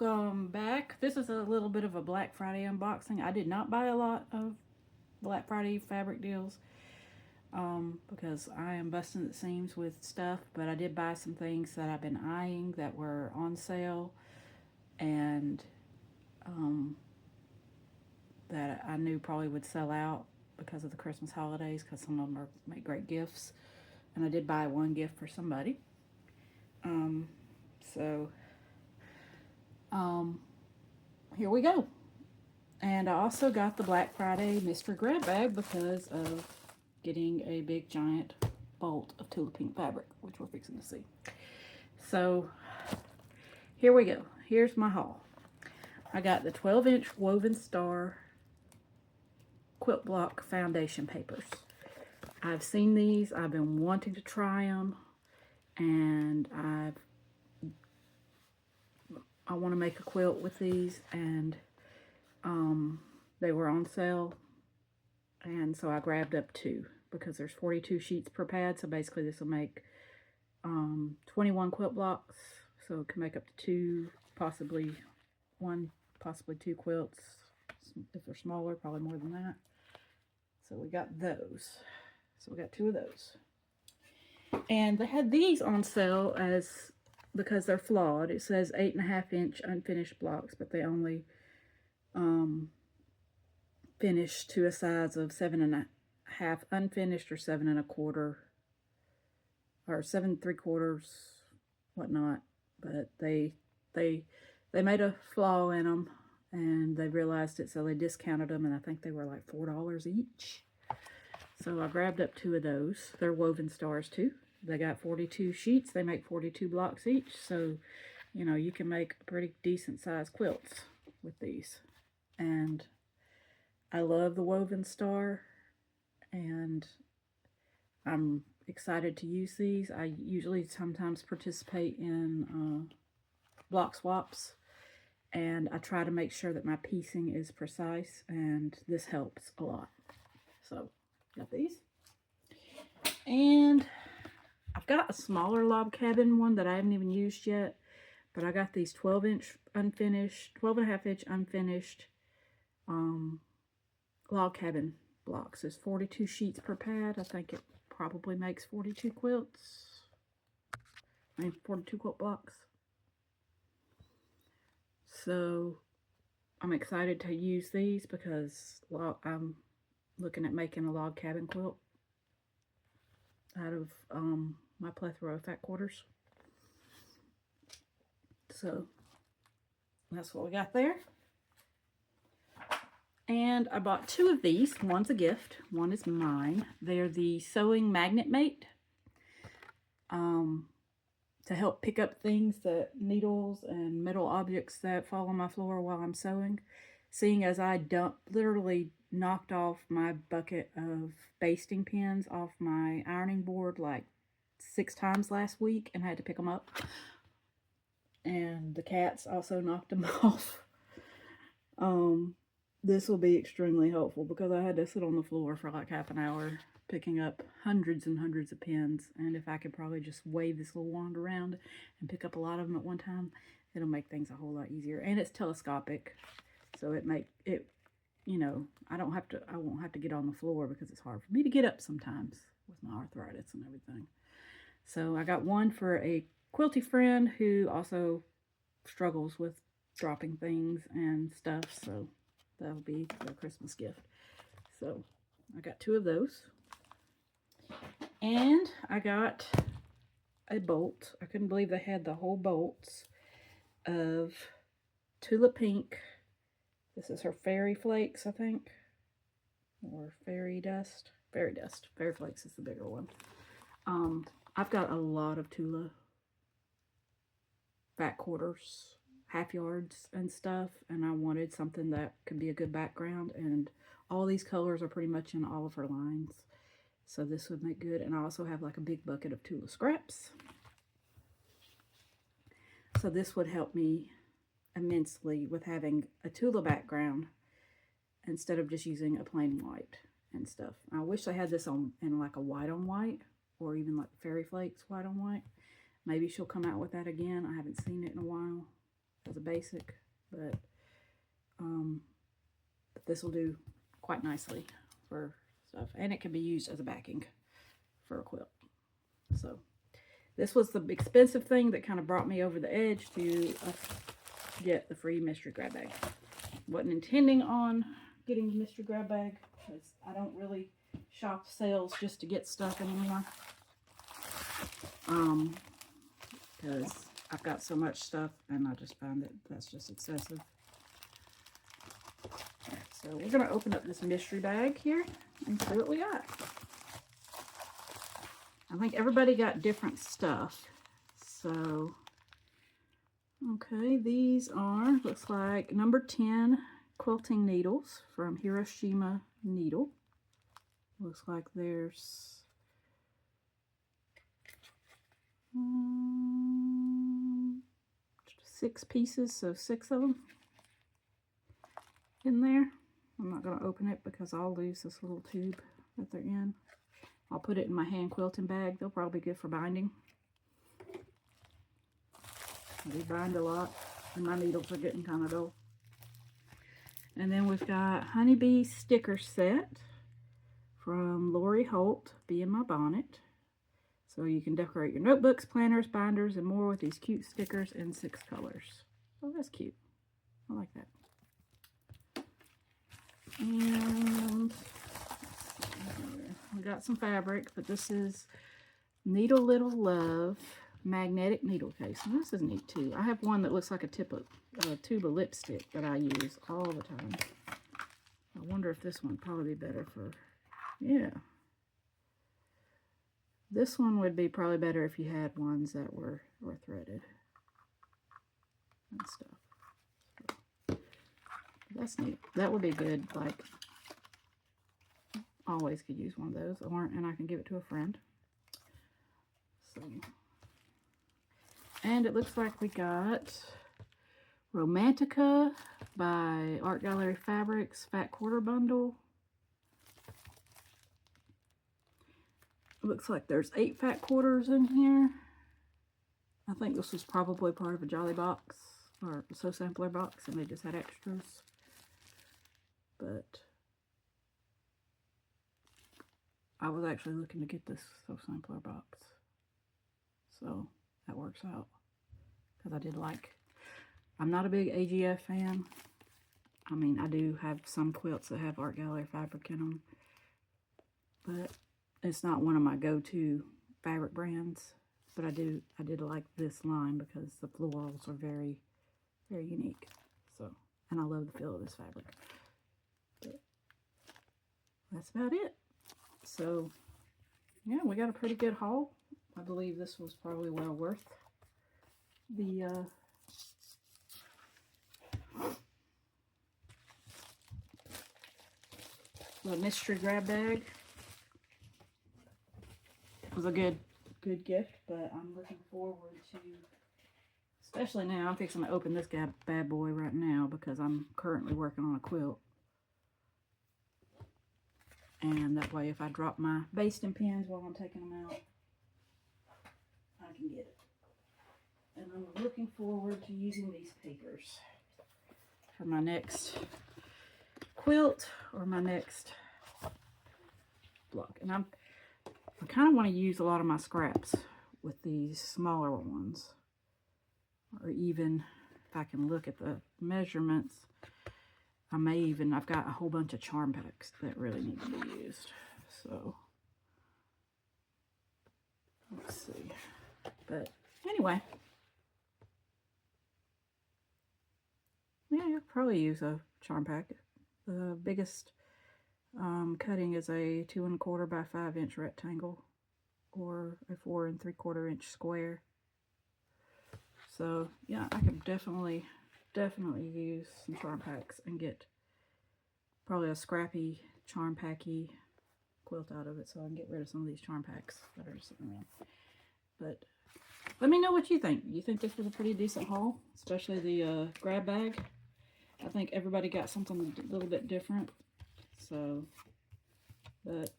Welcome back. This is a little bit of a Black Friday unboxing. I did not buy a lot of Black Friday fabric deals because I am busting at the seams with stuff, but I did buy some things that I've been eyeing that were on sale and that I knew probably would sell out because of the Christmas holidays, because some of them make great gifts. And I did buy one gift for somebody. So here we go. And I also got the Black Friday mystery grab bag because of getting a big giant bolt of Tula Pink fabric, which we're fixing to see. So here we go. Here's my haul. I got the 12-inch Woven Star quilt block foundation papers. I've seen these. I've been wanting to try them, and I want to make a quilt with these, and they were on sale, and so I grabbed up 2 because there's 42 sheets per pad, so basically this will make 21 quilt blocks, so it can make up to 2, possibly 1, possibly 2 quilts. If they're smaller, probably more than that. So we got those. So we got 2 of those. And they had these on sale because they're flawed. It says 8.5-inch unfinished blocks, but they only finished to a size of 7.5 unfinished, or 7 1/4, or 7 3/4, whatnot. But they made a flaw in them, and they realized it, so they discounted them, and I think they were like $4 each. So I grabbed up 2 of those. They're Woven Stars too. They got 42 sheets. They make 42 blocks each, so you know you can make pretty decent sized quilts with these. And I love the Woven Star, and I'm excited to use these. I usually sometimes participate in block swaps, and I try to make sure that my piecing is precise, and this helps a lot. So got these, and I've got a smaller log cabin one that I haven't even used yet, but I got these 12-inch unfinished, 12.5-inch unfinished log cabin blocks. There's 42 sheets per pad. I think it probably makes 42 quilts. 42 quilt blocks. So I'm excited to use these because I'm looking at making a log cabin quilt out of my plethora of fat quarters. So that's what we got there. And I bought 2 of these. One's a gift, one is mine. They're the Sewing Magnet Mate, to help pick up things, that needles and metal objects that fall on my floor while I'm sewing. Seeing as I literally knocked off my bucket of basting pins off my ironing board like 6 times last week and had to pick them up. And the cats also knocked them off. This will be extremely helpful because I had to sit on the floor for like half an hour picking up hundreds and hundreds of pins, and if I could probably just wave this little wand around and pick up a lot of them at one time, it'll make things a whole lot easier. And it's telescopic, so you know, I won't have to get on the floor because it's hard for me to get up sometimes with my arthritis and everything. So I got one for a quilty friend who also struggles with dropping things and stuff, so that'll be their Christmas gift. So I got 2 of those. And I got a bolt. I couldn't believe they had the whole bolts of Tula Pink. This is her Fairy Flakes, I think. Or Fairy Dust. Fairy Dust. Fairy Flakes is the bigger one. I've got a lot of Tula fat quarters, half yards and stuff, and I wanted something that could be a good background, and all these colors are pretty much in all of her lines, so this would make good. And I also have like a big bucket of Tula scraps, so this would help me immensely with having a Tula background instead of just using a plain white and stuff. I wish I had this in like a white on white, or even like Fairy Flakes white on white. Maybe she'll come out with that again. I haven't seen it in a while. as a basic, but this will do quite nicely for stuff, and it can be used as a backing for a quilt. So this was the expensive thing that kind of brought me over the edge to get the free mystery grab bag. Wasn't intending on getting the mystery grab bag because I don't really shop sales just to get stuff anymore. Because I've got so much stuff and I just find that that's just excessive. Right, so we're going to open up this mystery bag here and see what we got. I think everybody got different stuff. So, okay, these are, looks like number 10 quilting needles from Hiroshima Needle. Looks like there's 6 pieces, so 6 of them in there. I'm not going to open it because I'll lose this little tube that they're in. I'll put it in my hand quilting bag. They'll probably be good for binding. They bind a lot, and my needles are getting kind of dull. And then we've got Honeybee Sticker Set from Lori Holt, Be in My Bonnet. So you can decorate your notebooks, planners, binders, and more with these cute stickers in 6 colors. Oh, that's cute. I like that. And we got some fabric, but this is Needle Little Love magnetic needle case. And this is neat too. I have one that looks like a tube of lipstick that I use all the time. I wonder if this one would probably be better for, yeah. This one would be probably better if you had ones that were threaded and stuff. So, that's neat. That would be good, like, always could use one of those, and I can give it to a friend. So, and it looks like we got Romantica by Art Gallery Fabrics Fat Quarter Bundle. It looks like there's 8 fat quarters in here. I think this was probably part of a Jolly box or a Sew Sampler box, and they just had extras. But I was actually looking to get this Sew Sampler box, so that works out. Because I did like, I'm not a big AGF fan. I mean, I do have some quilts that have Art Gallery fabric in them, but it's not one of my go-to fabric brands. But I did like this line because the florals are very, very unique. So, and I love the feel of this fabric. But that's about it. So, yeah, we got a pretty good haul. I believe this was probably well worth the mystery grab bag. It was a good gift, but I'm looking forward to, especially now, I'm fixing to open this bad boy right now because I'm currently working on a quilt. And that way, if I drop my basting pins while I'm taking them out, I can get it. And I'm looking forward to using these papers for my next quilt or my next block. And I kind of want to use a lot of my scraps with these smaller ones. Or even, if I can look at the measurements, I've got a whole bunch of charm packs that really need to be used. So, let's see. But anyway, yeah, you'll probably use a charm pack. The biggest cutting is a 2 1/4 by 5 inch rectangle or a 4 3/4 inch square. So yeah, I could definitely use some charm packs and get probably a scrappy charm packy quilt out of it, so I can get rid of some of these charm packs that are sitting around. But let me know what you think. You think this was a pretty decent haul, especially the grab bag? I think everybody got something a little bit different. So, but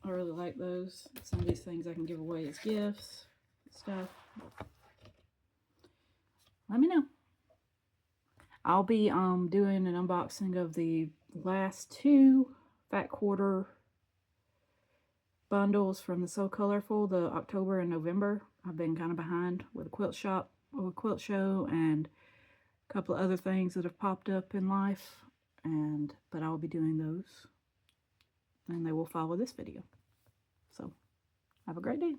I really like those. Some of these things I can give away as gifts, stuff. Let me know. I'll be doing an unboxing of the last 2 Fat Quarter bundles from the So Colorful, the October and November. I've been kind of behind with a quilt shop or a quilt show and a couple of other things that have popped up in life, but I'll be doing those, and they will follow this video. So have a great day.